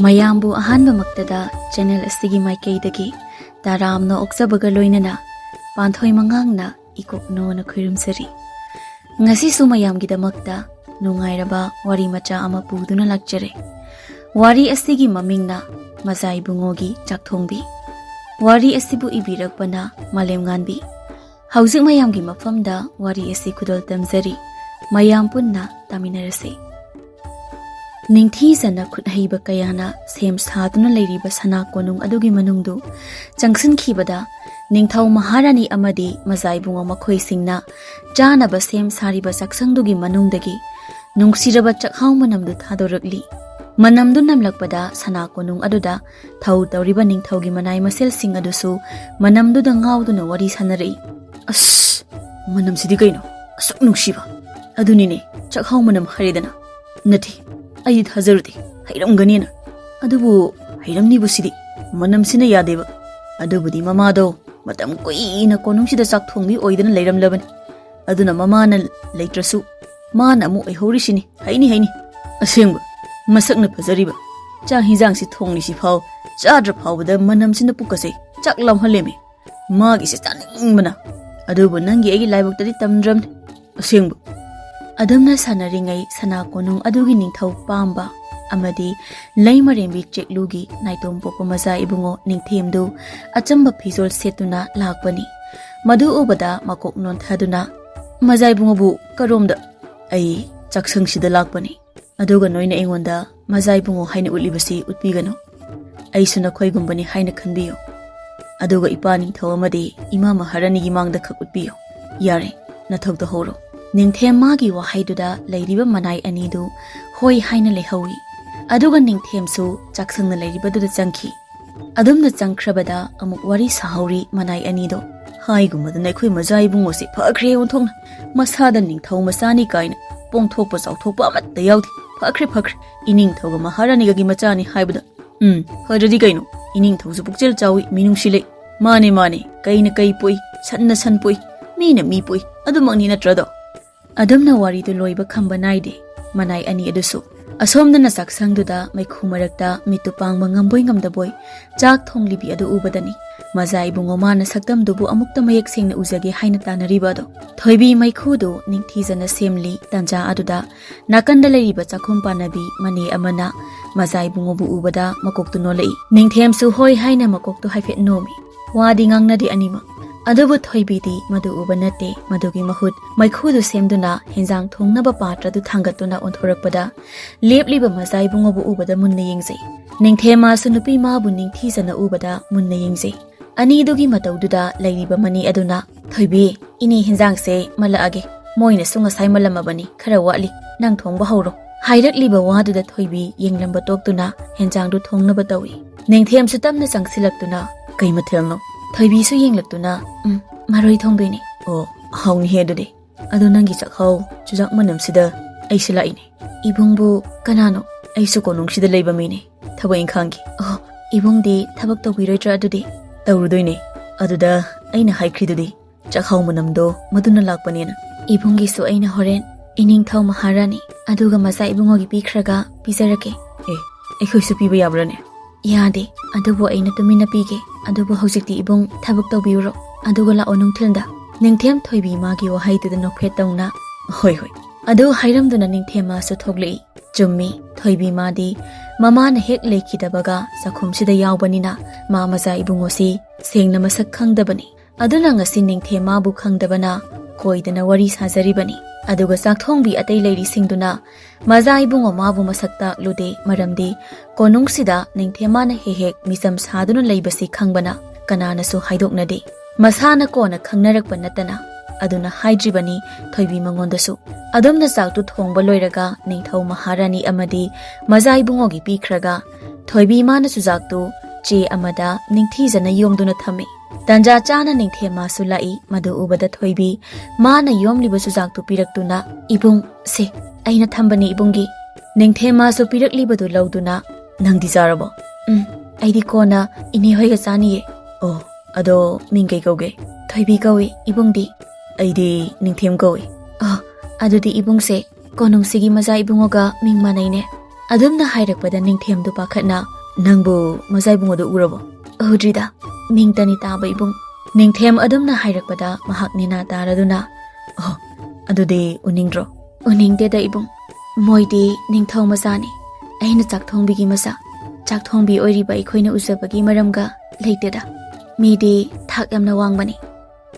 ꯃꯌꯥꯝꯕꯨ ꯑꯍꯥꯟꯕꯃꯛꯇꯗ ꯆꯦꯅꯦꯜ ꯑꯁꯤꯒꯤ ꯃꯥꯏꯀꯩꯗꯒꯤ ꯇꯔꯥꯝꯅ ꯑꯣꯛꯆꯕꯒ ꯂꯣꯏꯅꯅ ꯄꯥꯟꯊꯣꯏ ꯃꯉꯥꯡꯅ ꯏꯀꯣꯛꯅꯣꯅ ꯈꯨꯔꯨꯝꯖꯔꯤ꯫ ꯉꯁꯤꯁꯨ ꯃꯌꯥꯝꯒꯤꯗꯃꯛꯇ ꯅꯨꯡꯉꯥꯏꯔꯕ ꯋꯥꯔꯤ ꯃꯆꯥ ꯑꯃ ꯄꯨꯗꯨꯅ ꯂꯥꯛꯆꯔꯦ꯫ ꯋꯥꯔꯤ ꯑꯁꯤꯒꯤ ꯃꯃꯤꯡꯅ ꯃꯖꯥꯏꯕꯨꯡꯉꯣꯒꯤ ꯆꯥꯛꯊꯣꯡꯕꯤ꯫ ꯋꯥꯔꯤ ꯑꯁꯤꯕꯨ ꯏꯕꯤꯔꯛꯄꯅ ꯃꯥꯂꯦꯝꯉꯥꯟꯕꯤ꯫ ꯍꯧꯖꯤꯛ ꯃꯌꯥꯝꯒꯤ ꯃꯐꯝꯗ ꯋꯥꯔꯤ ꯑꯁꯤ ꯈꯨꯗꯣꯜ ꯇꯝꯖꯔꯤ꯫ ꯃꯌꯥꯝ ꯄꯨꯟꯅ ꯇꯥꯃꯤꯟꯅꯔꯁꯤ꯫ ꯅꯤꯡꯊꯤꯖꯅ ꯈꯨꯠꯍꯩꯕ ꯀꯌꯥꯅ ꯁꯦꯝ ꯁꯥꯗꯨꯅ ꯂꯩꯔꯤꯕ ꯁꯅꯥ ꯀꯣꯅꯨꯡ ꯑꯗꯨꯒꯤ ꯃꯅꯨꯡꯗꯨ ꯆꯪꯁꯤꯟꯈꯤꯕꯗ ꯅꯤꯡꯊꯧ ꯃꯍꯥꯔꯥꯅꯤ ꯑꯃꯗꯤ ꯃꯖꯥꯏꯕꯨꯡꯉꯣ ꯃꯈꯣꯏꯁꯤꯡꯅ ꯆꯥꯅꯕ ꯁꯦꯝ ꯁꯥꯔꯤꯕ ꯆꯥꯛꯁꯪꯗꯨꯒꯤ ꯃꯅꯨꯡꯗꯒꯤ ꯅꯨꯡꯁꯤꯔꯕ ꯆꯥꯛꯍꯥꯎ ꯃꯅꯝꯗꯨ ꯊꯥꯗꯣꯔꯛꯂꯤ꯫ ꯃꯅꯝꯗꯨ ꯅꯝꯂꯛꯄꯗ ꯁꯅꯥ ꯀꯣꯅꯨꯡ ꯑꯗꯨꯗ ꯊꯧ ꯇꯧꯔꯤꯕ ꯅꯤꯡꯊꯧꯒꯤ ꯃꯅꯥꯏ ꯃꯁꯦꯜꯁꯤꯡ ꯑꯗꯨꯁꯨ ꯃꯅꯝꯗꯨꯗ ꯉꯥꯎꯗꯨꯅ ꯋꯥꯔꯤ ꯁꯥꯟꯅꯔꯛꯏ꯫ ꯑꯁ, ꯃꯅꯝꯁꯤꯗꯤ ꯀꯩꯅꯣ? ꯑꯁꯨꯛ ꯅꯨꯡꯁꯤꯕ! ꯑꯗꯨꯅꯤꯅꯦ ꯆꯥꯛꯍꯥꯎ ꯃꯅꯝ ꯍꯥꯏꯔꯦꯗꯅ꯫ ꯅꯠꯇꯦ, ꯑꯩꯗꯤ ꯊꯥꯖꯔꯨꯗꯦ ꯍꯩꯔꯝꯒꯅꯤꯅ꯫ ꯑꯗꯨꯕꯨ ꯍꯩꯔꯝꯅꯤꯕꯨ ꯁꯤꯗꯤ ꯃꯅꯝꯁꯤꯅ ꯌꯥꯗꯦꯕ꯫ ꯑꯗꯨꯕꯨꯗꯤ ꯃꯃꯥꯗꯣ ꯃꯇꯝ ꯀꯨꯏꯅ ꯀꯣꯅꯨꯡꯁꯤꯗ ꯆꯥꯛꯊꯣꯡꯕꯤ ꯑꯣꯏꯗꯅ ꯂꯩꯔꯝꯂꯕꯅꯤ꯫ ꯑꯗꯨꯅ ꯃꯃꯥꯅ ꯂꯩꯇ꯭ꯔꯁꯨ ꯃꯥꯅ ꯑꯃꯨꯛ ꯑꯣꯏꯍꯧꯔꯤꯁꯤꯅꯤ꯫ ꯍꯩꯅꯤ ꯑꯁꯦꯡꯕ ꯃꯁꯛꯅ ꯐꯖꯔꯤꯕ ꯆꯥꯛ ꯍꯤꯟꯖꯥꯡꯁꯤ ꯊꯣꯡꯂꯤꯁꯤ ꯐꯥꯎ ꯆꯥꯗ꯭ꯔ ꯐꯥꯎꯕꯗ ꯃꯅꯝꯁꯤꯅ ꯄꯨꯛꯀꯁꯦ ꯆꯥꯛ ꯂꯥꯝꯍꯜꯂꯦꯃꯤ꯫ ꯃꯥꯒꯤꯁꯦ ꯆꯥꯅꯤꯡꯕꯅ꯫ ꯑꯗꯨꯕꯨ ꯅꯪꯒꯤ ꯑꯩꯒꯤ ꯂꯥꯏꯕꯛꯇꯗꯤ ꯇꯝꯗ꯭ꯔꯕꯅꯤ ꯑꯁꯦꯡꯕ꯫ ꯑꯗꯨꯝꯅ ꯁꯥꯟꯅꯔꯤꯉꯩ ꯁꯅꯥ ꯀꯣꯅꯨꯡ ꯑꯗꯨꯒꯤ ꯅꯤꯡꯊꯧ ꯄꯥꯝꯕ ꯑꯃꯗꯤ ꯂꯩꯃꯔꯦꯝꯕꯤ ꯆꯦꯛꯂꯨꯒꯤ ꯅꯥꯏꯇꯣꯝ ꯄꯣꯛꯄ ꯃꯖꯥꯏꯕꯨꯡꯉꯣ ꯅꯤꯡꯊꯦꯝꯗꯨ ꯑꯆꯝꯕ ꯐꯤꯖꯣꯜ ꯁꯦꯠꯇꯨꯅ ꯂꯥꯛꯄꯅꯤ꯫ ꯃꯗꯨ ꯎꯕꯗ ꯃꯀꯣꯛ ꯅꯣꯟꯊꯗꯨꯅ, ꯃꯖꯥꯏꯕꯨꯡꯉꯣꯕꯨ ꯀꯔꯣꯝꯗ? ꯑꯩ ꯆꯥꯛꯁꯪꯁꯤꯗ ꯂꯥꯛꯄꯅꯤ꯫ ꯑꯗꯨꯒ ꯅꯣꯏꯅ ꯑꯩꯉꯣꯟꯗ ꯃꯖꯥꯏꯕꯨꯡꯉꯣ ꯍꯥꯏꯅ ꯎꯠꯂꯤꯕꯁꯤ ꯎꯠꯄꯤꯒꯅꯨ꯫ ꯑꯩꯁꯨ ꯅꯈꯣꯏꯒꯨꯝꯕꯅꯤ ꯍꯥꯏꯅ ꯈꯟꯕꯤꯌꯨ꯫ ꯑꯗꯨꯒ ꯏꯄꯥ ꯅꯤꯡꯊꯧ ꯑꯃꯗꯤ ꯏꯃꯥ ꯃꯍꯥꯔꯥꯅꯤꯒꯤ ꯃꯥꯡꯗ ꯈꯛ ꯎꯠꯄꯤꯌꯨ꯫ ꯌꯥꯔꯦ, ꯅꯊꯧ ꯇꯧꯍꯧꯔꯣ꯫ ꯅꯤꯡꯊꯦꯝ ꯃꯥꯒꯤ ꯋꯥꯍꯩꯗꯨꯗ ꯂꯩꯔꯤꯕ ꯃꯅꯥꯏ ꯑꯅꯤꯗꯨ ꯍꯣꯏ ꯍꯥꯏꯅ ꯂꯩꯍꯧꯏ꯫ ꯑꯗꯨꯒ ꯅꯤꯡꯊꯦꯝꯁꯨ ꯆꯥꯛꯁꯪꯅ ꯂꯩꯔꯤꯕꯗꯨꯗ ꯆꯪꯈꯤ꯫ ꯑꯗꯨꯝꯅ ꯆꯪꯈ꯭ꯔꯕꯗ ꯑꯃꯨꯛ ꯋꯥꯔꯤ ꯁꯥꯍꯧꯔꯤ ꯃꯅꯥꯏ ꯑꯅꯤꯗꯣ꯫ ꯍꯥꯏꯒꯨꯝꯕꯗꯅ ꯑꯩꯈꯣꯏ ꯃꯖꯥꯏꯕꯨꯡꯉꯣꯁꯤ ꯐꯈ꯭ꯔꯦ ꯑꯣꯟꯊꯣꯛꯅ꯫ ꯃꯁꯥꯗ ꯅꯤꯡꯊꯧ ꯃꯆꯥꯅꯤ ꯀꯥꯏꯅ ꯄꯣꯡꯊꯣꯛꯄ ꯆꯥꯎꯊꯣꯛꯄ ꯑꯃꯠꯇ ꯌꯥꯎꯗꯦ꯫ ꯐꯈ꯭ꯔꯦ ꯏꯅꯤꯡꯊꯧꯒ ꯃꯍꯥꯔꯥꯅꯤꯒꯒꯤ ꯃꯆꯥꯅꯤ ꯍꯥꯏꯕꯗ꯫ ꯐꯔꯗꯤ ꯀꯩꯅꯣ? ꯏꯅꯤꯡꯊꯧꯁꯨ ꯄꯨꯛꯆꯦꯜ ꯆꯥꯎꯏ, ꯃꯤꯅꯨꯡꯁꯤ ꯂꯩ꯫ ꯃꯥꯅꯦ, ꯀꯩꯅ ꯀꯩ ꯄꯣꯛꯏ, ꯁꯟꯅ ꯁꯟ ꯄꯣꯛꯏ, ꯃꯤꯅ ꯃꯤ ꯄꯣꯛꯏ, ꯑꯗꯨꯃꯛꯅꯤ ꯅꯠꯇ꯭ꯔꯗꯣ? ꯑꯗꯨꯝꯅ ꯋꯥꯔꯤꯗꯨ ꯂꯣꯏꯕ ꯈꯝꯕ ꯅꯥꯏꯗꯦ ꯃꯅꯥꯏ ꯑꯅꯤ ꯑꯗꯨꯁꯨ꯫ ꯑꯁꯣꯝꯗꯅ ꯆꯥꯛꯁꯪꯗꯨꯗ ꯃꯩꯈꯨ ꯃꯔꯛꯇ ꯃꯤꯠꯇꯨ ꯄꯥꯡꯕ ꯉꯝꯕꯣꯏ ꯉꯝꯗꯕꯣꯏ ꯆꯥꯛ ꯊꯣꯡꯂꯤꯕꯤ ꯑꯗꯨ ꯎꯕꯗꯅꯤ ꯃꯖꯥꯏꯕꯨꯡꯉꯣ ꯃꯥꯅ ꯁꯛꯇꯝꯗꯨꯕꯨ ꯑꯃꯨꯛꯇ ꯃꯌꯦꯛ ꯁꯦꯡꯅ ꯎꯖꯒꯦ ꯍꯥꯏꯅ ꯇꯥꯟꯅꯔꯤꯕ ꯑꯗꯣ꯫ ꯊꯣꯏꯕꯤ ꯃꯩꯈꯨꯗꯨ ꯅꯤꯡꯊꯤꯖꯅ ꯁꯦꯝꯂꯤ ꯇꯥꯟꯖꯥ ꯑꯗꯨꯗ ꯅꯥꯀꯟꯗ ꯂꯩꯔꯤꯕ ꯆꯥꯛꯈꯨꯝ ꯄꯥꯟꯅꯕꯤ ꯃꯅꯦ ꯑꯃꯅ ꯃꯖꯥꯏꯕꯨꯡꯉꯣꯕꯨ ꯎꯕꯗ ꯃꯀꯣꯛꯇꯨ ꯅꯣꯜꯂꯛꯏ꯫ ꯅꯤꯡꯊꯦꯝꯁꯨ ꯍꯣꯏ ꯍꯥꯏꯅ ꯃꯀꯣꯛꯇꯨ ꯍꯥꯏꯐꯦꯠ ꯅꯣꯝꯃꯤ꯫ ꯋꯥꯗꯤ ꯉꯥꯡꯅꯗꯦ ꯑꯅꯤꯃꯛ꯫ ꯑꯗꯨꯕꯨ ꯊꯣꯏꯕꯤꯗꯤ ꯃꯗꯨ ꯎꯕ ꯅꯠꯇꯦ꯫ ꯃꯗꯨꯒꯤ ꯃꯍꯨꯠ ꯃꯩꯈꯨꯗꯨ ꯁꯦꯝꯗꯨꯅ ꯍꯦꯟꯖꯥꯡ ꯊꯣꯡꯅꯕ ꯄꯥꯇ꯭ꯔꯗꯨ ꯊꯥꯡꯒꯠꯇꯨꯅ ꯑꯣꯟꯊꯣꯔꯛꯄꯗ ꯂꯦꯞꯂꯤꯕ ꯃꯖꯥꯏꯕꯨꯡꯉꯣꯕꯨ ꯎꯕꯗ ꯃꯨꯟꯅ ꯌꯦꯡꯖꯩ꯫ ꯅꯤꯡꯊꯦꯝꯃꯁꯨ ꯅꯨꯄꯤ ꯃꯥꯕꯨ ꯅꯤꯡꯊꯤꯖꯅ ꯎꯕꯗ ꯃꯨꯟꯅ ꯌꯦꯡꯖꯩ꯫ ꯑꯅꯤꯗꯨꯒꯤ ꯃꯇꯧꯗꯨꯗ ꯂꯩꯔꯤꯕ ꯃꯅꯦ ꯑꯗꯨꯅ, ꯊꯣꯏꯕꯤ, ꯏꯅꯦ ꯍꯦꯟꯖꯥꯡꯁꯦ ꯃꯜꯂꯛꯑꯒꯦ꯫ ꯃꯣꯏꯅꯁꯨ ꯉꯁꯥꯏ ꯃꯜꯂꯝꯃꯕꯅꯤ, ꯈꯔ ꯋꯥꯠꯂꯤ, ꯅꯪ ꯊꯣꯡꯕ ꯍꯧꯔꯣ꯫ ꯍꯥꯏꯔꯛꯂꯤꯕ ꯋꯥꯗꯨꯗ ꯊꯣꯏꯕꯤ ꯌꯦꯡꯂꯝꯕ ꯇꯣꯛꯇꯨꯅ ꯍꯦꯟꯖꯥꯡꯗꯨ ꯊꯣꯡꯅꯕ ꯇꯧꯏ꯫ ꯅꯤꯡꯊꯦꯝꯁꯨ ꯇꯞꯅ ꯆꯪꯁꯤꯜꯂꯛꯇꯨꯅ, ꯀꯩ ꯃꯊꯦꯜꯅꯣ? ꯊꯣꯏꯕꯤꯁꯨ ꯌꯦꯡꯂꯛꯇꯨꯅ, ꯃꯔꯣꯏ ꯊꯣꯡꯗꯣꯏꯅꯦ꯫ ꯑꯣ, ꯍꯥꯎꯅꯤꯍꯦ ꯑꯗꯨꯗꯤ꯫ ꯑꯗꯣ ꯅꯪꯒꯤ ꯆꯥꯛꯍꯥꯎ ꯆꯨꯖꯥꯛ ꯃꯅꯝꯁꯤꯗ ꯑꯩꯁꯨ ꯂꯥꯛꯏꯅꯦ꯫ ꯏꯕꯨꯡꯕꯨ ꯀꯅꯥꯅꯣ? ꯑꯩꯁꯨ ꯀꯣꯅꯨꯡꯁꯤꯗ ꯂꯩꯕ ꯃꯤꯅꯦ, ꯊꯕꯛ ꯏꯪꯈꯥꯡꯒꯤ꯫ ꯑꯣ, ꯏꯕꯨꯡꯗꯤ ꯊꯕꯛ ꯇꯧꯕꯤꯔꯣꯏꯗ꯭ꯔꯥ ꯑꯗꯨꯗꯤ? ꯇꯧꯔꯨꯗꯣꯏꯅꯦ꯫ ꯑꯗꯨꯗ ꯑꯩꯅ ꯍꯥꯏꯈ꯭ꯔꯤꯗꯨꯗꯤ ꯆꯥꯛꯍꯥꯎ ꯃꯅꯝꯗꯣ ꯃꯗꯨꯅ ꯂꯥꯛꯄꯅꯦꯅ꯫ ꯏꯕꯨꯡꯒꯤꯁꯨ ꯑꯩꯅ ꯍꯣꯔꯦꯟ ꯏꯅꯤꯡꯊꯧ ꯃꯍꯥꯔꯥꯅꯤ ꯑꯗꯨꯒ ꯃꯖꯥꯏꯕꯨꯡꯉꯣꯒꯤ ꯄꯤꯈ꯭ꯔꯒ ꯄꯤꯖꯔꯛꯀꯦ꯫ ꯑꯩꯈꯣꯏꯁꯨ ꯄꯤꯕ ꯌꯥꯕ꯭ꯔꯥꯅꯦ? ꯌꯥꯗꯦ, ꯑꯗꯨꯕꯨ ꯑꯩꯅ ꯇꯨꯃꯤꯟꯅ ꯄꯤꯒꯦ꯫ ꯑꯗꯨꯕꯨ ꯍꯧꯖꯤꯛꯇꯤ ꯏꯕꯨꯡ ꯊꯕꯛ ꯇꯧꯕꯤꯌꯨꯔꯣ, ꯑꯗꯨꯒ ꯂꯥꯛꯑꯣ ꯅꯨꯡꯊꯤꯜꯗ꯫ ꯅꯤꯡꯊꯦꯝ ꯊꯣꯏꯕꯤ ꯃꯥꯒꯤ ꯋꯥꯍꯩꯗꯨꯗ ꯅꯣꯛꯐꯦꯠ ꯇꯧꯅ, ꯍꯣꯏ꯫ ꯑꯗꯨ ꯍꯥꯏꯔꯝꯗꯨꯅ ꯅꯤꯡꯊꯦꯝꯃꯁꯨ ꯊꯣꯛꯂꯛꯏ꯫ ꯆꯨꯝꯃꯤ, ꯊꯣꯏꯕꯤ ꯃꯥꯗꯤ ꯃꯃꯥꯅ ꯍꯦꯛ ꯂꯩꯈꯤꯗꯕꯒ ꯆꯥꯛꯈꯨꯝꯁꯤꯗ ꯌꯥꯎꯕꯅꯤꯅ ꯃꯥ ꯃꯖꯥꯏꯕꯨꯡꯉꯣꯁꯤ ꯁꯦꯡꯅ ꯃꯁꯛ ꯈꯪꯗꯕꯅꯤ꯫ ꯑꯗꯨꯅ ꯉꯁꯤ ꯅꯤꯡꯊꯦꯝ ꯃꯥꯕꯨ ꯈꯪꯗꯕꯅ ꯀꯣꯏꯗꯅ ꯋꯥꯔꯤ ꯁꯥꯖꯔꯤꯕꯅꯤ꯫ ꯑꯗꯨꯒ ꯆꯥꯛꯊꯣꯡꯕꯤ ꯑꯇꯩ ꯂꯩꯔꯤꯁꯤꯡꯗꯨꯅ ꯃꯖꯥꯏꯕꯨꯡꯉꯣ ꯃꯥꯕꯨ ꯃꯁꯛ ꯇꯥꯛꯂꯨꯗꯦ, ꯃꯔꯝꯗꯤ ꯀꯣꯅꯨꯡꯁꯤꯗ ꯅꯤꯡꯊꯦꯝꯃꯅ ꯍꯦꯛ ꯃꯤꯆꯝ ꯁꯥꯗꯨꯅ ꯂꯩꯕꯁꯤ ꯈꯪꯕꯅ ꯀꯅꯥꯅꯁꯨ ꯍꯥꯏꯗꯣꯛꯅꯗꯦ꯫ ꯃꯁꯥꯅ ꯀꯣꯟꯅ ꯈꯪꯅꯔꯛꯄ ꯅꯠꯇꯅ ꯑꯗꯨꯅ ꯍꯥꯏꯗ꯭ꯔꯤꯕꯅꯤ ꯊꯣꯏꯕꯤ ꯃꯉꯣꯟꯗꯁꯨ꯫ ꯑꯗꯨꯝꯅ ꯆꯥꯛꯇꯨ ꯊꯣꯡꯕ ꯂꯣꯏꯔꯒ ꯅꯤꯡꯊꯧ ꯃꯍꯥꯔꯥꯅꯤ ꯑꯃꯗꯤ ꯃꯖꯥꯏꯕꯨꯡꯉꯣꯒꯤ ꯄꯤꯈ꯭ꯔꯒ ꯊꯣꯏꯕꯤ ꯃꯥꯅ ꯆꯨꯖꯥꯛꯇꯨ ꯆꯦ ꯑꯃꯗ ꯅꯤꯡꯊꯤꯖꯅ ꯌꯣꯝꯗꯨꯅ ꯊꯝꯃꯤ꯫ ꯇꯟꯖꯥ ꯆꯥꯅ ꯅꯤꯡꯊꯦꯝꯃꯁꯨ ꯂꯥꯛꯏ꯫ ꯃꯗꯨ ꯎꯕꯗ ꯊꯣꯏꯕꯤ ꯃꯥꯅ ꯌꯣꯝꯂꯤꯕ ꯆꯨꯖꯥꯛꯇꯨ ꯄꯤꯔꯛꯇꯨꯅ, ꯏꯕꯨꯡ, ꯁꯦ ꯑꯩꯅ ꯊꯝꯕꯅꯤ ꯏꯕꯨꯡꯒꯤ꯫ ꯅꯤꯡꯊꯦꯝꯃꯁꯨ ꯄꯤꯔꯛꯂꯤꯕꯗꯨ ꯂꯧꯗꯨꯅ, ꯅꯪꯗꯤ ꯆꯥꯔꯕꯣ? ꯑꯩꯗꯤ ꯀꯣꯟꯅ ꯏꯅꯦ ꯍꯣꯏꯒ ꯆꯥꯅꯤꯌꯦ꯫ ꯑꯣ, ꯑꯗꯣ ꯃꯤꯡ ꯀꯩ ꯀꯧꯒꯦ? ꯊꯣꯏꯕꯤ ꯀꯧꯏ, ꯏꯕꯨꯡꯗꯤ? ꯑꯩꯗꯤ ꯅꯤꯡꯊꯦꯝ ꯀꯧꯏ꯫ ꯑꯗꯨꯗꯤ ꯏꯕꯨꯡꯁꯦ ꯀꯣꯅꯨꯡꯁꯤꯒꯤ ꯃꯖꯥꯏꯕꯨꯡꯉꯣꯒ ꯃꯤꯡ ꯃꯥꯟꯅꯩꯅꯦ꯫ ꯑꯗꯨꯝꯅ ꯍꯥꯏꯔꯛꯄꯗ ꯅꯤꯡꯊꯦꯝꯗꯨ ꯄꯥꯈꯠꯅ ꯅꯪꯕꯨ ꯃꯖꯥꯏꯕꯨꯡꯗꯣ ꯎꯔꯕꯣ? ꯎꯗ꯭ꯔꯤꯗ ꯃꯤꯡꯇꯅꯤ ꯇꯥꯕ ꯏꯕꯨꯡ꯫ ꯅꯤꯡꯊꯦꯝ ꯑꯗꯨꯝꯅ ꯍꯥꯏꯔꯛꯄꯗ ꯃꯍꯥꯛ ꯅꯦꯅꯥ ꯇꯥꯔꯗꯨꯅ ꯑꯣ ꯑꯗꯨꯗꯤ ꯎꯅꯤꯡꯗ꯭ꯔꯣ? ꯎꯅꯤꯡꯗꯦꯗ ꯏꯕꯨꯡ, ꯃꯣꯏꯗꯤ ꯅꯤꯡꯊꯧ ꯃꯆꯥꯅꯤ, ꯑꯩꯅ ꯆꯥꯛꯊꯣꯡꯕꯤꯒꯤ ꯃꯆꯥ꯫ ꯆꯥꯛꯊꯣꯡꯕꯤ ꯑꯣꯏꯔꯤꯕ ꯑꯩꯈꯣꯏꯅ ꯎꯖꯕꯒꯤ ꯃꯔꯝꯒ ꯂꯩꯇꯦꯗ, ꯃꯤꯗꯤ ꯊꯥꯛ ꯌꯥꯝꯅ ꯋꯥꯡꯕꯅꯤ꯫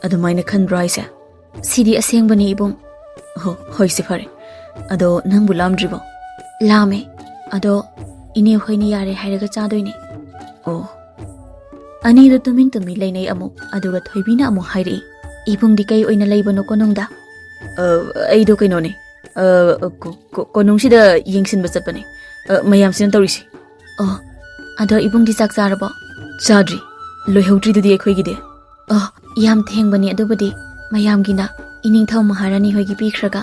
ꯑꯗꯨꯃꯥꯏꯅ ꯈꯟꯕ꯭ꯔꯣ ꯍꯥꯏꯁꯦ? ꯁꯤꯗꯤ ꯑꯁꯦꯡꯕꯅꯤ ꯏꯕꯨꯡ꯫ ꯑꯣ ꯍꯣꯏꯁꯦ ꯐꯔꯦ, ꯑꯗꯣ ꯅꯪꯕꯨ ꯂꯥꯝꯗ꯭ꯔꯤꯕꯣ? ꯂꯥꯝꯃꯦ, ꯑꯗꯣ ꯏꯅꯦ ꯍꯣꯏꯅ ꯌꯥꯔꯦ ꯍꯥꯏꯔꯒ ꯆꯥꯗꯣꯏꯅꯦ꯫ ꯑꯣ꯫ ꯑꯅꯤꯗꯨ ꯇꯨꯃꯤꯟ ꯇꯨꯃꯤꯟ ꯂꯩꯅꯩ ꯑꯃꯨꯛ, ꯑꯗꯨꯒ ꯊꯣꯏꯕꯤꯅ ꯑꯃꯨꯛ ꯍꯥꯏꯔꯛꯏ ꯏꯕꯨꯡꯗꯤ ꯀꯩ ꯑꯣꯏꯅ ꯂꯩꯕꯅꯣ ꯀꯣꯅꯨꯡꯗ? ꯑꯩꯗꯣ ꯀꯩꯅꯣꯅꯦ, ꯀꯣꯅꯨꯡꯁꯤꯗ ꯌꯦꯡꯁꯤꯟꯕ ꯆꯠꯄꯅꯦ, ꯃꯌꯥꯝꯁꯤꯅ ꯇꯧꯔꯤꯁꯤ꯫ ꯑꯣ, ꯑꯗꯣ ꯏꯕꯨꯡꯗꯤ ꯆꯥꯛ ꯆꯥꯔꯕꯣ? ꯆꯥꯗ꯭ꯔꯤ, ꯂꯣꯏꯍꯧꯗ꯭ꯔꯤꯗꯨꯗꯤ ꯑꯩꯈꯣꯏꯒꯤꯗꯤ꯫ ꯑꯣ, ꯌꯥꯝ ꯊꯦꯡꯕꯅꯤ ꯑꯗꯨꯕꯨꯗꯤ, ꯃꯌꯥꯝꯒꯤꯅ ꯏꯅꯤꯡꯊꯧ ꯃꯍꯥꯔꯥꯅꯤ ꯍꯣꯏꯒꯤ ꯄꯤꯈ꯭ꯔꯒ꯫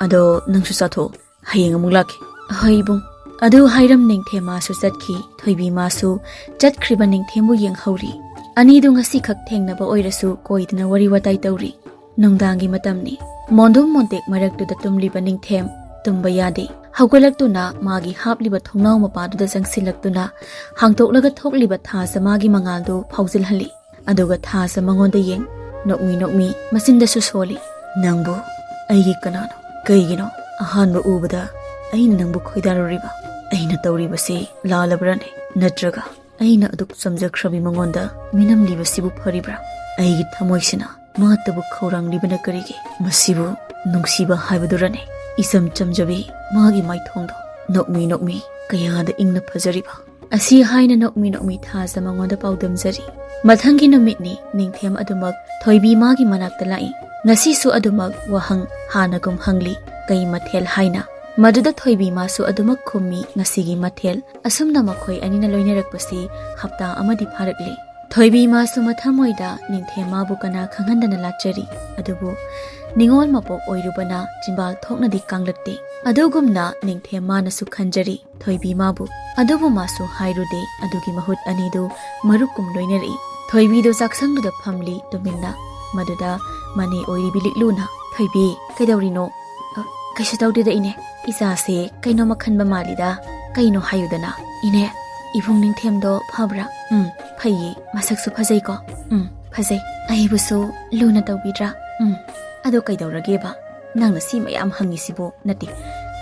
ꯑꯗꯣ ꯅꯪꯁꯨ ꯆꯥꯊꯣꯛꯑꯣ, ꯍꯌꯦꯡ ꯑꯃꯨꯛ ꯂꯥꯛꯀꯦ꯫ ꯍꯣꯏ ꯏꯕꯨꯡ꯫ ꯑꯗꯨ ꯍꯥꯏꯔꯝ ꯅꯤꯡꯊꯦꯝ ꯃꯥꯁꯨ ꯆꯠꯈꯤ, ꯊꯣꯏꯕꯤ ꯃꯥꯁꯨ ꯆꯠꯈ꯭ꯔꯤꯕ ꯅꯤꯡꯊꯦꯝꯕꯨ ꯌꯦꯡꯍꯧꯔꯤ꯫ ꯑꯅꯤꯗꯨ ꯉꯁꯤꯈꯛ ꯊꯦꯡꯅꯕ ꯑꯣꯏꯔꯁꯨ ꯀꯣꯏꯗꯅ ꯋꯥꯔꯤ ꯋꯥꯇꯥꯏ ꯇꯧꯔꯤ꯫ ꯅꯨꯡꯗꯥꯡꯒꯤ ꯃꯇꯝꯅꯤ, ꯃꯣꯟꯗꯨꯝ ꯃꯣꯟꯇꯦꯛ ꯃꯔꯛꯇꯨꯗ ꯇꯨꯝꯂꯤꯕ ꯅꯤꯡꯊꯦꯝ ꯇꯨꯝꯕ ꯌꯥꯗꯦ꯫ ꯍꯧꯒꯠꯂꯛꯇꯨꯅ ꯃꯥꯒꯤ ꯍꯥꯞꯂꯤꯕ ꯊꯣꯡꯅꯥꯎ ꯃꯄꯥꯗꯨꯗ ꯆꯪꯁꯤꯜꯂꯛꯇꯨꯅ ꯍꯥꯡꯇꯣꯛꯂꯒ ꯊꯣꯛꯂꯤꯕ ꯊꯥꯁ ꯃꯥꯒꯤ ꯃꯉꯥꯜꯗꯨ ꯐꯥꯎꯖꯤꯜꯍꯜꯂꯤ꯫ ꯑꯗꯨꯒ ꯊꯥꯁ ꯃꯉꯣꯟꯗ ꯌꯦꯡ, ꯅꯣꯛꯃꯤ ꯅꯣꯛꯃꯤ ꯃꯆꯤꯟꯗꯁꯨ ꯁꯣꯜꯂꯤ꯫ ꯅꯪꯕꯨ ꯑꯩꯒꯤ ꯀꯅꯥꯅꯣ? ꯀꯩꯒꯤꯅꯣ ꯑꯍꯥꯟꯕ ꯎꯕꯗ ꯑꯩꯅ ꯅꯪꯕꯨ ꯈꯣꯏꯗꯥꯔꯨꯔꯤꯕ? ꯑꯩꯅ ꯇꯧꯔꯤꯕꯁꯤ ꯂꯥꯜꯂꯕ꯭ꯔꯅꯦ? ꯅꯠꯇ꯭ꯔꯒ ꯑꯩꯅ ꯑꯗꯨꯛ ꯆꯝꯖꯈ꯭ꯔꯕꯤ ꯃꯉꯣꯟꯗ ꯃꯤꯅꯝꯂꯤꯕꯁꯤꯕꯨ ꯐꯔꯤꯕ꯭ꯔꯥ? ꯑꯩꯒꯤ ꯊꯃꯣꯏꯁꯤꯅ ꯃꯥꯇꯕꯨ ꯈꯧꯔꯥꯡꯂꯤꯕꯅ ꯀꯔꯤꯒꯤ? ꯃꯁꯤꯕꯨ ꯅꯨꯡꯁꯤꯕ ꯍꯥꯏꯕꯗꯨꯔꯅꯦ? ꯏꯆꯝ ꯆꯝꯖꯕꯤ ꯃꯥꯒꯤ ꯃꯥꯏꯊꯣꯡꯗꯣ ꯅꯣꯛꯃꯤ ꯅꯣꯛꯃꯤ ꯀꯌꯥꯗ ꯏꯪꯅ ꯐꯖꯔꯤꯕ? ꯑꯁꯤ ꯍꯥꯏꯅ ꯅꯣꯛꯃꯤ ꯅꯣꯛꯃꯤ ꯊꯥꯁ ꯃꯉꯣꯟꯗ ꯄꯥꯎꯗꯝꯖꯔꯤ꯫ ꯃꯊꯪꯒꯤ ꯅꯨꯃꯤꯠꯅꯤ, ꯅꯤꯡꯊꯦꯝ ꯑꯗꯨꯃꯛ ꯊꯣꯏꯕꯤ ꯃꯥꯒꯤ ꯃꯅꯥꯛꯇ ꯂꯥꯛꯏ꯫ ꯉꯁꯤꯁꯨ ꯑꯗꯨꯃꯛ ꯋꯥꯍꯪ ꯍꯥꯟꯅꯒꯨꯝ ꯍꯪꯂꯤ, ꯀꯩ ꯃꯊꯦꯜ ꯍꯥꯏꯅ꯫ ꯃꯗꯨꯗ ꯊꯣꯏꯕꯤ ꯃꯥꯁꯨ ꯑꯗꯨꯃꯛ ꯈꯨꯝꯃꯤ, ꯉꯁꯤꯒꯤ ꯃꯊꯦꯜ꯫ ꯑꯁꯨꯝꯅ ꯃꯈꯣꯏ ꯑꯅꯤꯅ ꯂꯣꯏꯅꯔꯛꯄꯁꯤ ꯍꯞꯇꯥ ꯑꯃꯗꯤ ꯐꯥꯔꯛꯂꯤ꯫ ꯊꯣꯏꯕꯤ ꯃꯥꯁꯨ ꯃꯊꯃꯣꯏꯗ ꯅꯤꯡꯊꯦꯝ ꯃꯥꯕꯨ ꯀꯅꯥ ꯈꯪꯍꯟꯗꯅ ꯂꯥꯠꯆꯔꯤ꯫ ꯑꯗꯨꯕꯨ ꯅꯤꯡꯉꯣꯜ ꯃꯄꯣꯛ ꯑꯣꯏꯔꯨꯕꯅ ꯆꯤꯝꯕꯥꯜ ꯊꯣꯛꯅꯗꯤ ꯀꯥꯡꯂꯛꯇꯦ꯫ ꯑꯗꯨꯒꯨꯝꯅ ꯅꯤꯡꯊꯦꯝ ꯃꯥꯅꯁꯨ ꯈꯟꯖꯔꯤ ꯊꯣꯏꯕꯤ ꯃꯥꯕꯨ꯫ ꯑꯗꯨꯕꯨ ꯃꯥꯁꯨ ꯍꯥꯏꯔꯨꯗꯦ, ꯑꯗꯨꯒꯤ ꯃꯍꯨꯠ ꯑꯅꯤꯗꯨ ꯃꯔꯨꯞꯀꯨꯝ ꯂꯣꯏꯅꯔꯛꯏ꯫ ꯊꯣꯏꯕꯤꯗꯨ ꯆꯥꯛꯁꯪꯗꯨꯗ ꯐꯝꯂꯤ ꯇꯨꯃꯤꯟꯅ꯫ ꯃꯗꯨꯗ ꯃꯅꯦ ꯑꯣꯏꯔꯤꯕꯤ ꯂꯤꯛꯂꯨꯅ ꯊꯣꯏꯕꯤ ꯀꯩꯗꯧꯔꯤꯅꯣ? ꯀꯩꯁꯨ ꯇꯧꯗꯦꯗ ꯏꯅꯦ, ꯏꯆꯥꯁꯦ ꯀꯩꯅꯣꯃ ꯈꯟꯕ ꯃꯥꯜꯂꯤꯗ꯫ ꯀꯩꯅꯣ ꯍꯥꯏꯌꯨꯗꯅ ꯏꯅꯦ, ꯏꯕꯨꯡ ꯅꯤꯡꯊꯦꯝꯗꯣ ꯐꯕ꯭ꯔꯥ? ꯐꯩꯌꯦ, ꯃꯁꯛꯁꯨ ꯐꯖꯩꯀꯣ? ꯐꯖꯩ, ꯑꯩꯕꯨꯁꯨ ꯂꯨꯅ ꯇꯧꯕꯤꯗ꯭ꯔꯥ? ꯑꯗꯣ ꯀꯩꯗꯧꯔꯒꯦꯕ ꯅꯪꯅ ꯁꯤ ꯃꯌꯥꯝ ꯍꯪꯉꯤꯁꯤꯕꯨ? ꯅꯠꯇꯦ,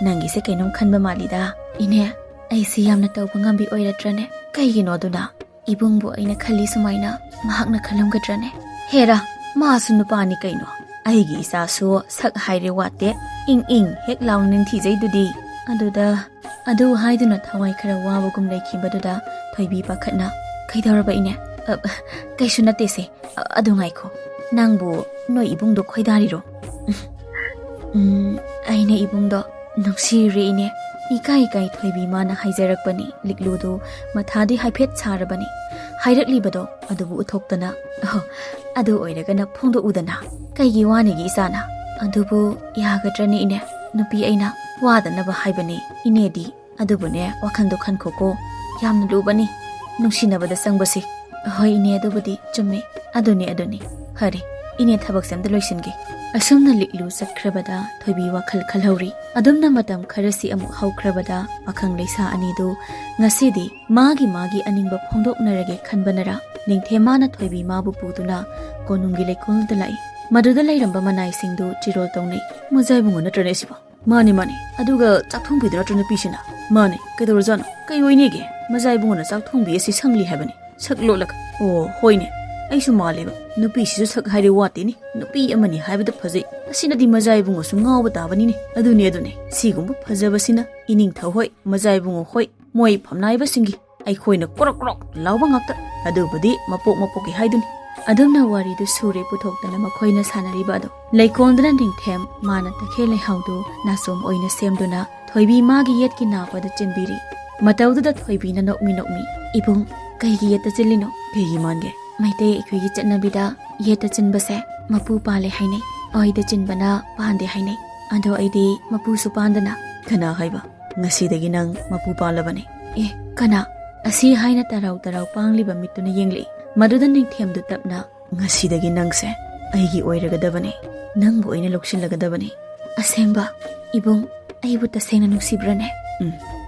ꯅꯪꯒꯤꯁꯦ ꯀꯩꯅꯣꯝ ꯈꯟꯕ ꯃꯥꯜꯂꯤꯗ꯫ ꯏꯅꯦ, ꯑꯩꯁꯤ ꯌꯥꯝꯅ ꯇꯧꯕ ꯉꯝꯕꯤ ꯑꯣꯏꯔꯗ꯭ꯔꯅꯦ? ꯀꯩꯒꯤꯅꯣ ꯑꯗꯨꯅ? ꯏꯕꯨꯡꯕꯨ ꯑꯩꯅ ꯈꯜꯂꯤ ꯁꯨꯃꯥꯏꯅ ꯃꯍꯥꯛꯅ ꯈꯜꯂꯝꯒꯗ꯭ꯔꯅꯦ? ꯍꯦꯔꯥ, ꯃꯥꯁꯨ ꯅꯨꯄꯥꯅꯤ ꯀꯩꯅꯣ꯫ ꯑꯩꯒꯤ ꯏꯆꯥꯁꯨ ꯁꯛ ꯍꯥꯏꯔꯦ ꯋꯥꯠꯇꯦ, ꯏꯪ ꯏꯪ ꯍꯦꯛ ꯂꯥꯎꯅ ꯅꯤꯡꯊꯤꯖꯩꯗꯨꯗꯤ꯫ ꯑꯗꯨ ꯍꯥꯏꯗꯨꯅ ꯊꯋꯥꯏ ꯈꯔ ꯋꯥꯕꯒꯨꯝ ꯂꯩꯈꯤꯕꯗꯨꯗ ꯊꯣꯏꯕꯤ ꯄꯥꯈꯠꯅ ꯀꯩꯗꯧꯔꯕ ꯏꯅꯦ? ꯀꯩꯁꯨ ꯅꯠꯇꯦꯁꯦ, ꯑꯗꯨ ꯉꯥꯏꯈꯣ, ꯅꯪꯕꯨ ꯅꯣꯏ ꯏꯕꯨꯡꯗꯣ ꯈꯣꯏꯗꯥꯔꯤꯔꯣ? ꯑꯩꯅ ꯏꯕꯨꯡꯗꯣ ꯅꯨꯡꯁꯤꯔꯦ ꯏꯅꯦ꯫ ꯏꯀꯥꯏ ꯊꯣꯏꯕꯤ ꯃꯥꯅ ꯍꯥꯏꯖꯔꯛꯄꯅꯤ꯫ ꯂꯤꯛꯂꯨꯗꯨ ꯃꯊꯥꯗꯤ ꯍꯥꯏꯐꯦꯠ ꯁꯥꯔꯕꯅꯤ, ꯍꯥꯏꯔꯛꯂꯤꯕꯗꯣ ꯑꯗꯨꯕꯨ ꯎꯠꯊꯣꯛꯇꯅ꯫ ꯑꯗꯨ ꯑꯣꯏꯔꯒꯅ ꯐꯣꯡꯗꯣꯛꯎꯗꯅ, ꯀꯩꯒꯤ ꯋꯥꯅꯤꯒꯤ ꯏꯆꯥꯅ? ꯑꯗꯨꯕꯨ ꯌꯥꯒꯗ꯭ꯔꯅꯦ ꯏꯅꯦ? ꯅꯨꯄꯤ ꯑꯩꯅ ꯋꯥꯗꯅꯕ ꯍꯥꯏꯕꯅꯦ ꯏꯅꯦꯗꯤ꯫ ꯑꯗꯨꯕꯨꯅꯦ, ꯋꯥꯈꯟꯗꯣ ꯈꯟꯈꯣꯀꯣ, ꯌꯥꯝꯅ ꯂꯨꯕꯅꯤ ꯅꯨꯡꯁꯤꯅꯕꯗ ꯆꯪꯕꯁꯤ꯫ ꯍꯣꯏ ꯏꯅꯦ, ꯑꯗꯨꯕꯨꯗꯤ ꯆꯨꯝꯃꯦ꯫ ꯑꯗꯨꯅꯤ ꯐꯔꯦ, ꯏꯅꯦ ꯊꯕꯛꯁꯦ ꯑꯝꯇ ꯂꯣꯏꯁꯤꯟꯒꯦ꯫ ꯑꯁꯨꯝꯅ ꯂꯤꯛꯂꯨ ꯆꯠꯈ꯭ꯔꯕꯗ ꯊꯣꯏꯕꯤ ꯋꯥꯈꯜ ꯈꯜꯍꯧꯔꯤ꯫ ꯑꯗꯨꯝꯅ ꯃꯇꯝ ꯈꯔꯁꯤ ꯑꯃꯨꯛ ꯍꯧꯈ꯭ꯔꯕꯗ ꯄꯥꯈꯪ ꯂꯩꯁꯥ ꯑꯅꯤꯗꯨ ꯉꯁꯤꯗꯤ ꯃꯥꯒꯤ ꯑꯅꯤꯡꯕ ꯐꯣꯡꯗꯣꯛꯅꯔꯒꯦ ꯈꯟꯕꯅꯔ ꯅꯤꯡꯊꯦꯝ ꯃꯥꯅ ꯊꯣꯏꯕꯤ ꯃꯥꯕꯨ ꯄꯨꯗꯨꯅ ꯀꯣꯅꯨꯡꯒꯤ ꯂꯩꯀꯣꯜꯗ ꯂꯥꯛꯏ꯫ ꯃꯗꯨꯗ ꯂꯩꯔꯝꯕ ꯃꯅꯥꯏꯁꯤꯡꯗꯨ ꯆꯤꯔꯣꯜ ꯇꯧꯅꯩ꯫ ꯃꯖꯥꯏꯕꯨꯡꯉꯣ ꯅꯠꯇ꯭ꯔꯅꯦ ꯁꯤꯕꯣ? ꯃꯥꯅꯦ, ꯑꯗꯨꯒ ꯆꯥꯛꯊꯣꯡꯕꯤꯗꯨ ꯅꯠꯇ꯭ꯔ ꯅꯨꯄꯤꯁꯤꯅ? ꯃꯥꯅꯦ, ꯀꯩꯗꯧꯔꯖꯥꯠꯅꯣ? ꯀꯩ ꯑꯣꯏꯅꯤꯒꯦ? ꯃꯖꯥꯏꯕꯨꯡꯉꯣꯅ ꯆꯥꯛꯊꯣꯡꯕꯤ ꯑꯁꯤ ꯁꯪꯂꯤ ꯍꯥꯏꯕꯅꯤ, ꯁꯛ ꯂꯣꯠꯂꯒ꯫ ꯑꯣ ꯍꯣꯏꯅꯦ, ꯑꯩꯁꯨ ꯃꯥꯜꯂꯦꯕ, ꯅꯨꯄꯤꯁꯤꯁꯨ ꯁꯛ ꯍꯥꯏꯔꯦ ꯋꯥꯠꯇꯦꯅꯤ, ꯅꯨꯄꯤ ꯑꯃꯅꯤ ꯍꯥꯏꯕꯗ ꯐꯖꯩ꯫ ꯑꯁꯤꯅꯗꯤ ꯃꯖꯥꯏꯕꯨꯡꯉꯣꯁꯨ ꯉꯥꯎꯕ ꯇꯥꯕꯅꯤꯅꯦ꯫ ꯑꯗꯨꯅꯦ, ꯁꯤꯒꯨꯝꯕ ꯐꯖꯕꯁꯤꯅ ꯏꯅꯤꯡꯊꯧ ꯍꯣꯏ, ꯃꯖꯥꯏꯕꯨꯡꯉꯣ ꯍꯣꯏ, ꯃꯣꯏ ꯐꯝꯅꯥꯏꯕꯁꯤꯡꯒꯤ ꯑꯩꯈꯣꯏꯅ ꯀ꯭ꯔꯣꯛ ꯂꯥꯎꯕ ꯉꯥꯛꯇ꯫ ꯑꯗꯨꯕꯨꯗꯤ ꯃꯄꯣꯛꯀꯤ ꯍꯥꯏꯗꯨꯅꯤ꯫ ꯑꯗꯨꯝꯅ ꯋꯥꯔꯤꯗꯨ ꯁꯨꯔꯦ ꯄꯨꯊꯣꯛꯇꯅ ꯃꯈꯣꯏꯅ ꯁꯥꯟꯅꯔꯤꯕ ꯑꯗꯣ ꯂꯩꯀꯣꯜꯗꯅ ꯅꯤꯡꯊꯦꯝ ꯃꯥꯅ ꯇꯈꯦꯜ ꯂꯩꯍꯥꯎꯗꯨ ꯅꯥꯆꯣꯝ ꯑꯣꯏꯅ ꯁꯦꯝꯗꯨꯅ ꯊꯣꯏꯕꯤ ꯃꯥꯒꯤ ꯌꯦꯠꯀꯤ ꯅꯥꯄꯗ ꯆꯤꯟꯕꯤꯔꯤ꯫ ꯃꯇꯧꯗꯨꯗ ꯊꯣꯏꯕꯤꯅ ꯅꯣꯛꯃꯤ ꯏꯕꯨꯡ, ꯀꯩꯒꯤ ꯌꯦꯠꯇ ꯆꯤꯜꯂꯤꯅꯣ? ꯀꯩꯒꯤ ꯃꯥꯟꯒꯦ? ꯃꯩꯇꯩ ꯑꯩꯈꯣꯏꯒꯤ ꯆꯠꯅꯕꯤꯗ ꯌꯦꯠꯇ ꯆꯤꯟꯕꯁꯦ ꯃꯄꯨ ꯄꯥꯜꯂꯦ ꯍꯥꯏꯅꯩ, ꯑꯣꯏꯗ ꯆꯤꯟꯕꯅ ꯄꯥꯟꯗꯦ ꯍꯥꯏꯅꯩ꯫ ꯑꯗꯣ ꯑꯩꯗꯤ ꯃꯄꯨꯁꯨ ꯄꯥꯟꯗꯅ꯫ ꯀꯅꯥ ꯍꯥꯏꯕ? ꯉꯁꯤꯗꯒꯤ ꯅꯪ ꯃꯄꯨ ꯄꯥꯜꯂꯕꯅꯤ꯫ ꯀꯅꯥ? ꯑꯁꯤ ꯍꯥꯏꯅ ꯇꯔꯥꯎ ꯄꯥꯡꯂꯤꯕ ꯃꯤꯠꯇꯨꯅ ꯌꯦꯡꯂꯛꯏ꯫ ꯃꯗꯨꯗ ꯅꯤꯡꯊꯦꯝꯗꯨ ꯇꯞꯅ, ꯉꯁꯤꯗꯒꯤ ꯅꯪꯁꯦ ꯑꯩꯒꯤ ꯑꯣꯏꯔꯒꯗꯕꯅꯤ, ꯅꯪꯕꯨ ꯑꯣꯏꯅ ꯂꯧꯁꯤꯜꯂꯒꯗꯕꯅꯤ꯫ ꯑꯁꯦꯡꯕ? ꯏꯕꯨꯡ, ꯑꯩꯕꯨ ꯇꯁꯦꯡꯅ ꯅꯨꯡꯁꯤꯕ꯭ꯔꯅꯦ?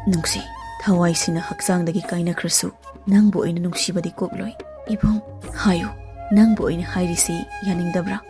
Nungsi, Thawaisina hakchangdagi kainakhrasu, nangbu oina nungsibadi kokloi. Ibong, hayo, nangbu oina hairisi yaningdabra.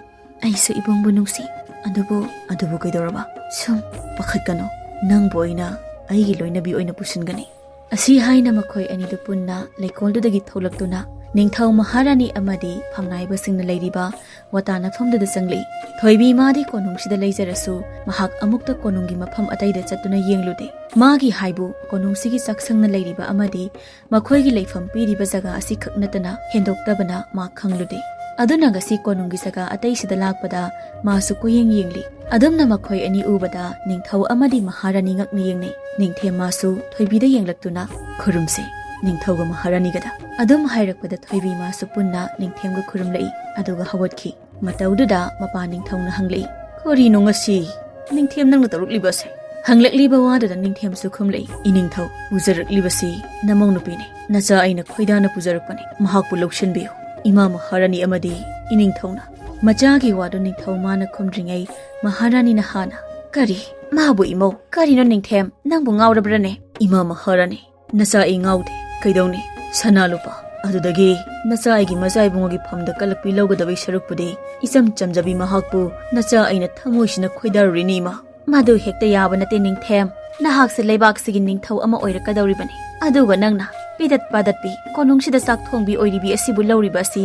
Aisu ibongbu nungsi, adubu kaidoraba. Sum, pakhatkano, nangbu oina aigi loinabi oina pusingani. Asi haina makhoi anidu punna leikoldudagi tholaktuna Ningthau Maharani amadi phamnaiba singna leiriba watana famdada changli. Thoibi madi konungsida leijarasu mahak amukta konungi mafam ataida chatuna yenglude. Magi haibu konungsigi chaksangna leiriba amadi makhoigi leifam piriba jaga asi khaknatana hendoktabana ma khanglude. Aduna gasi konungi jaga ataisida lakpada masu koyeng yengli. Adumna makhoi ani ubada Ningthau amadi Maharani ngakna yengne. Ningthe masu thoibida yenglaktuna khurumse. Ningthauga Maharani gada. Adum hairakpada thoibi masu punna ningthemga khurumlai aduga hawatki. Mataududa mapa ningthauna hanglai. Kori no ngasi ningthem nangna taruklibase. Hanglakliba wadada ningthem su khumlai. Iningthau ujaраklibasi namong nupine. Nacha aina khoidana pujarakpani. Mahakpu lokshanbiyo. Ima Maharani amadi iningthauna. Machagi wadu ningthau mana khumdringai Maharani na hana. Kari mabu imo. Kari no ningthem nangbu ngawrabrane. Ima Maharani. Nacha ai ngawde. Kaidawni sana lupa adudagi nacha aigi Maijaiebungogi phamda kalakpi logadabai sarukpudi isam chamjabi mahakpu nacha aina thamoisina khoidarurini ma madu hekta yaba nate ningthem nahak se leibak sigi ningthau ama oirakadawribani aduga nangna pidat padatpi konungsida Chakthongbi oiribi asibu lawriba asi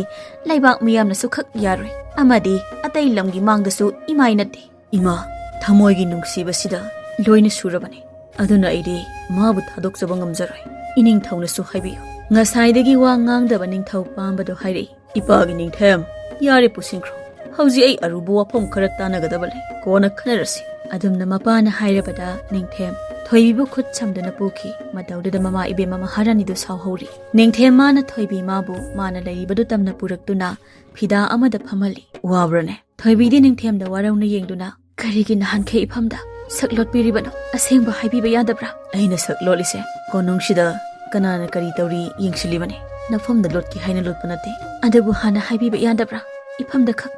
leibak miyamna sukhak yaroi amadi atai lamgi mangdasu imai nate ima thamoigi nungsibasida loina surabani aduna aidi mabu thadokjaba ngamjaroi Iningthaunasu haibiyo. Ngasaidagi wa ngangdaba ningthau pambado hairei. Ipagi ningthem yare pusingkro. Hauji ai arubu wafam khara tanagadaba lei. Kona khanarasi. Adumna mapana hairabada ningthem thoibibu khut chamdana puki madaudada mama ibema Maharanidu sauhori. Ningthem mana thoibi mabu mana leiribadu tamna puraktuna phida amada phamali. Wabrane. Thoibidi ningthemda warauna yengduna karigi nahankhe iphamda saklot piribano asengba haibiba yadabra. Aina saklot ise konungsida kanana kari tawri yengsilibane nafamda lotki haina lotpanate adabu hana haibiba yadabra ifamda khak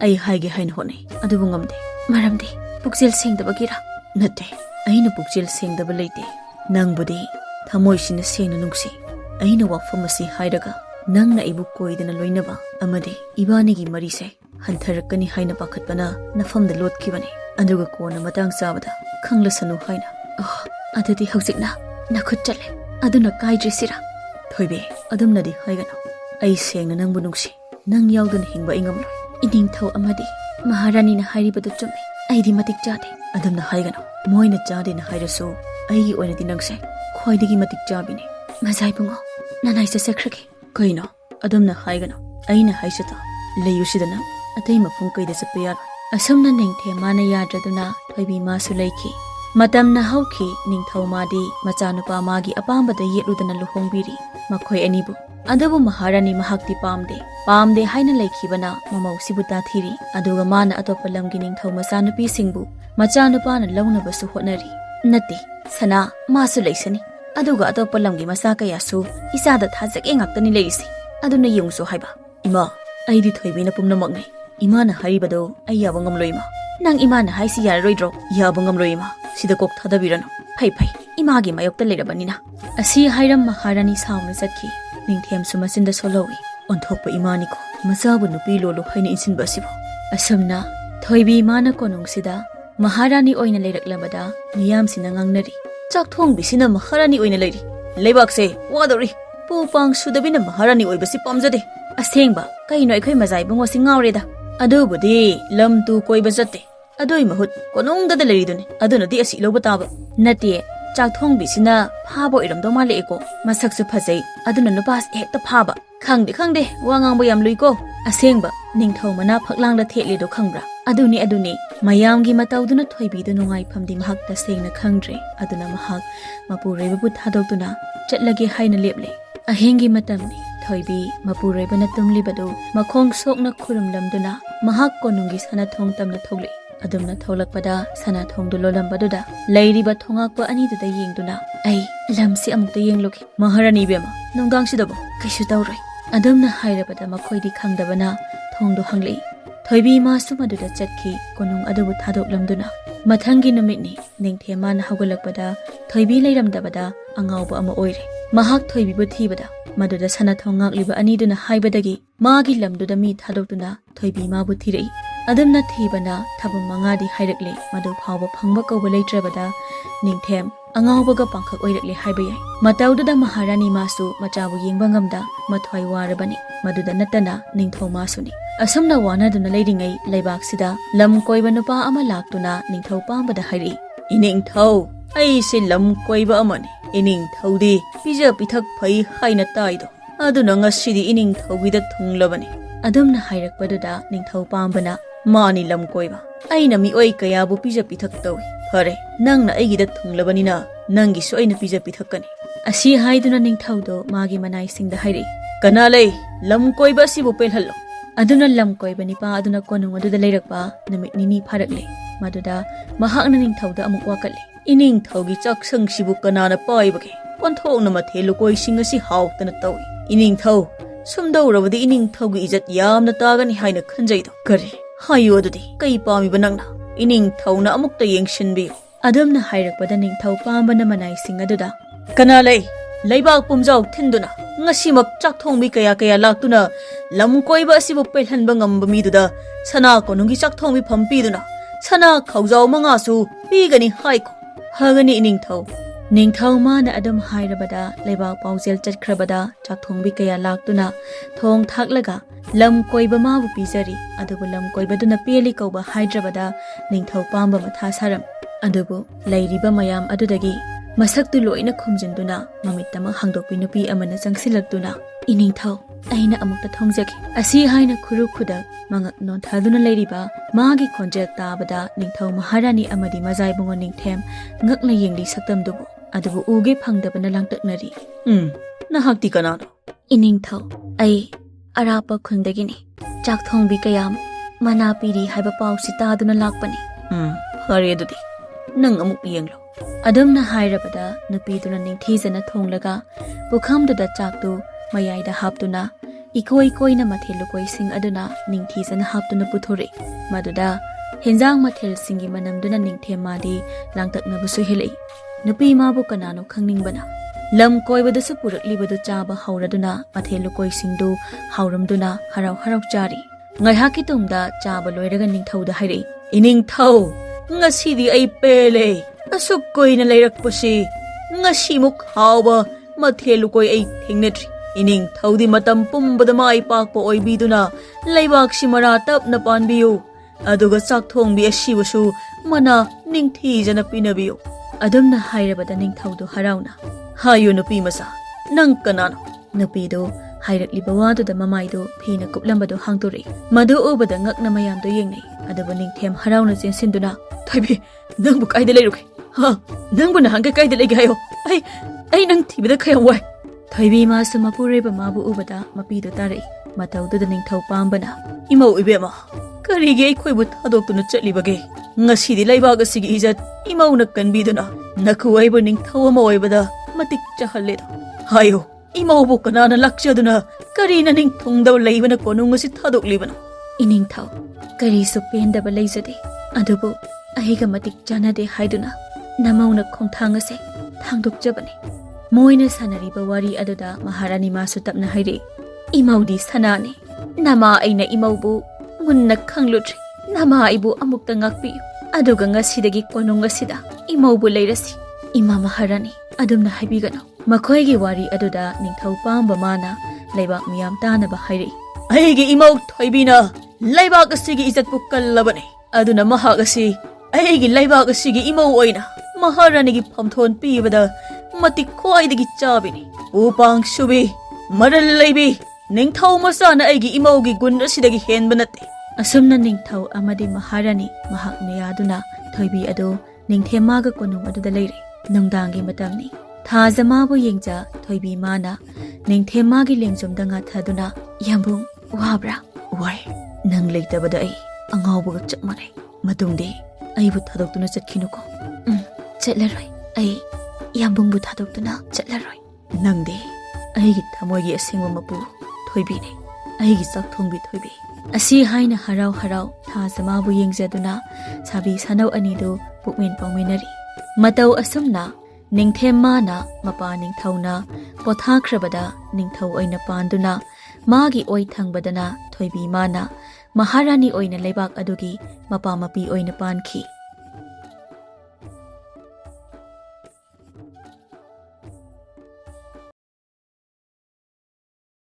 ai haige haina honai adubu ngamde maramde pukjel sengdabagira nate aina pukjel sengdaba leite nangbudi thamoisina sengna nungsi aina wafamasi hairaga nangna ibu koidana loinaba amade ibanigi marise hantarakani haina pakhatpana nafamda lotkibane aduga kona matang sabada khanglasanu haina adudi hausikna nakhut chale aduna kaidrisira thoibe adumnadi haigano ai sengna nangbu nungsi nang yauduna hingba ingamloi iningthau amadi Maharani na hairibadu chumi aidi matik jade adumna haigano moina jade na hairasu ai oinadi nangse khoidagi matik jabine Maijaiebungo nanai se sekhrake kaino adumna haigano aina haisata layusidana atai mafung kaida chappa yar asumna ningthe mana yadraduna thoibi masu laiki Matamna hauki ningthau madi machanupa magi apambada yeludana luhongbiri makhoi anibu adabu Maharani mahakti pamde haina laikhibana mamau sibuta thiri aduga mana atopa lamgi ningthau machanupi singbu machanupa na launabasu hotnari nati sana masu laisani aduga atopa lamgi masaka yasu isada thajake ngaktani leisi aduna yungso haiba ima aidi thoibina pumna magnai imana haribado ayaba ngamloima nang imana haisi yaroidro yaba ngamloima sida kok thadabirano phai imagi mayokta leirabanina asi hairam Maharani sauna satki ningthem sumasinda solowi onthokpa imani ko masabu nupi lolo haina insinbasibo asamna thoibi mana konungsida Maharani oina leiraklamada miyam sina ngangnari Chakthongbi sina Maharani oina leiri leibakse wadori pupang sudabina Maharani oibasi pamjade asengba kaino aikhoi Maijaiebungo singaureda adubudi lam tu koiba jatte adoi mahut konongda leridune adunadi asi loba taba nati Chakthongbi sina phaba iramdo maleko masaksu phajai aduna nupas hekta phaba khangde wangangba yam luiko asengba ningthau mana phaklangda theledo khangbra aduni mayamgi matauduna thoibida nungai phamdi mahakta sengna khangdre aduna mahak mapureba bu thadokduna chatlage haina leple ahengi matamni thoibi mapureba na tumlibado makhong sokna khuramlamduna mahak konungi sanathong tamna thogli adumna tholakpada sanathong du lolambaduda leiriba thongakpa aniduda yengduna ai lamsi amukta yengloki Maharani bema nongdangsidabo kaisu tawroi adumna hairabada makhoidi khangdabana thongdu hanglei thoibi ma sumaduda chatki konung adubu thadoklamduna Mathangi numitni ningthemana haugalakpada thoibi leiramdabada angawba ama oire. Mahak thoibibu thibada maduda sanathong ngagliba aniduna haibadagi magi lamduda mi thadokduna thoibi mabu thirei. Adamna thibana thabum mangadi hairakle madu phawba phangba kawba leitrabada ningthem angawbaga pangkhak oirakle haibayai. Mataududa Maharani masu machabu yengba ngamda mathwai warabani maduda natana ningthau masuni. Asumna wanaduna leiringai leibaksida lam koiba nupa ama laktuna ningthau pambada hairi. Iningthau ai se lam koiba amani. Iningthaudi pija pithak phai haina taido. Aduna ngasidi iningthaugida thunglabani. Adumna hairakpaduda ningthau pambana mani lam koiba. Aina mi oi kayabu pija pithak tawi. Fare nangna aigida thunglabani na nangi so aina pija pithakkani. Asi haiduna ningthaudo magi manai singda hairi. Kanalei lam koiba sibu pelhallo. Aduna lam koiba nipa aduna konung aduda leirakpa namit nini pharakle. Maduda mahakna ningthauda amuk wakatle. Iningthaugi chaksang sibu kanana paibage. Ponthokna mathelu koi sing asi hawtana tawi. Iningthau sumdaurabadi iningthaugi ijat yamna tagani haina khanjaido. Kare hayu adudi kai pamiba nangna. Iningthauna amukta yengshinbiyo. Adumna hairakpada ningthau pambana manai sing aduda. Kanalei leibak pumjau thinduna ngasimak chakthongbi kaya kaya laktuna lam koiba asibu pelhanba ngamba miduda sana konungi chakthongbi phampiduna sana khaujau mangasu pigani haiko hagani ningthau mana adam hairabada leibak paujel chatkrabada chakthongbi kaya laktuna thong thaklaga lam koiba mabu pijari adubu lam koibaduna peli kauba haidrabada ningthau pamba matha saram adubu leiriba mayam adudagi Masaktu loina khumjinduna mamittama hangdokpi nupi amana changsilaktuna iningthau aina amukta thongjaki asi haina khuru khudak mangak non thaduna leiriba magi khonjel tabada ningthau Maharani amadi Maijaiebungo ningthem ngakna yengli saktamdubu adubu uge phangdabana langtaknari nahakti kanano iningthau ai arapa khundagini Chakthongbi kayam mana piri haiba pausi taduna lakpani hare adudi nang amuk yenglo Adumna hairabada nupiduna ningthijana thonglaga pukhamduda chaktu mayaida haptuna ikoi koina mathelu koising aduna ningthijana haptuna puthore maduda henjang mathel singi manamduna ningthemadi langtaknabusu helei nupi mabu kanano khangningbana lam koibadasu puraklibadu chaba hauraduna mathelu koisingdu hauramduna harau chari ngaihaki tumda chaba loiraga ningthauda hairei iningthau ngasidi ai pele Asuk koi na leirakpasi ngasimuk hawba mathelu koi ai thingnatri iningthaudi matam pumbada mai pakpa oibiduna leibak simara tapna panbiyu aduga chakthongbi asibusu mana ningthijana pinabiyu adumna hairabada ningthaudu harauna hayu nupi masa nang kanano nupidu hairakliba waduda mamaidu phina kuplambadu hangturi madu ubada ngakna mayamdo yengnei aduba ningthem harauna chensinduna thaibi nangbu kaida leiruke Ha, nangbu nahangka kaida legi hayo. Ai nang thibida khayam wai. Thoibi masu mapureba mabu ubada mapidu tarai. Mataududa ningthau pambana. Imau ibema. Karigi ai khoibu thadoktuna chatlibage. Ngasidi leibak asigi ijat imau na kanbiduna. Nakuwaibu ningthau ama oibada matik chahalleda. Hayo, imau bu kanana lakchaduna karina ningthongdaw leibana konung asi thadoklibana. Iningthau kari su pendaba leijade. Adubu ahiga matik janade haiduna. Namauna khongthangase thangdokjabani moina sanariba wari aduda Maharani masu tapna haire imaudi sanani nama aina imaubu munna khanglutri nama ibu amukta ngakpi aduga ngasidagi konunga sida imaubu leirasi ima Maharani adumna haibigano makhoigi wari aduda ningthau pamba mana leibak miyam tanaba haire aigi imau thoibina leibak asigi izatpu kallabani aduna mahak asi aigi leibak asigi imau oina Maharani pamthon pibada matik khoidagi chabini upang subi maral leibi ningthau masana aigi imaugi gun asidagi henba natte asumna ningthau amadi Maharani mahakna yaduna thoibi ado ningthemaga konung aduda leire nungdangi matamni thajamabu yengja thoibi mana ningthemagi lengjomda nga thaduna yambung wabra wai nang leitabada ai angawbuga chakmanai matungde aibu thadokuna chatkinuko Chatlaroi ai yambungbu thadokduna chatlaroi nangde aigi thamoigi asengwa mapu thoibine aigi chakthongbi thoibi ꯑꯁꯤ ꯍꯥꯏꯅ ꯍꯔꯥꯎ ꯍꯔꯥꯎ ꯊꯥꯖꯃꯥꯕꯨ ꯌꯦꯡꯖꯗꯨꯅ ꯁꯥꯕꯤ ꯁꯥꯅꯧ ꯑꯅꯤꯗꯨ ꯄꯨꯛꯃꯦꯟ ꯄꯥꯎꯃꯤꯟꯅꯔꯤ꯫ ꯃꯇꯧ ꯑꯁꯨꯝꯅ ꯅꯤꯡꯊꯦꯝ ꯃꯥꯅ ꯃꯄꯥ ꯅꯤꯡꯊꯧꯅ ꯄꯣꯊꯥꯈ꯭ꯔꯕꯗ ꯅꯤꯡꯊꯧ ꯑꯣꯏꯅ ꯄꯥꯟꯗꯨꯅ ꯃꯥꯒꯤ ꯑꯣꯏ ꯊꯪꯕꯗꯅ ꯊꯣꯏꯕꯤ ꯃꯥꯅ ꯃꯍꯥꯔꯥꯅꯤ ꯑꯣꯏꯅ ꯂꯩꯕꯥꯛ ꯑꯗꯨꯒꯤ ꯃꯄꯥ ꯃꯄꯤ ꯑꯣꯏꯅ ꯄꯥꯟꯈꯤ꯫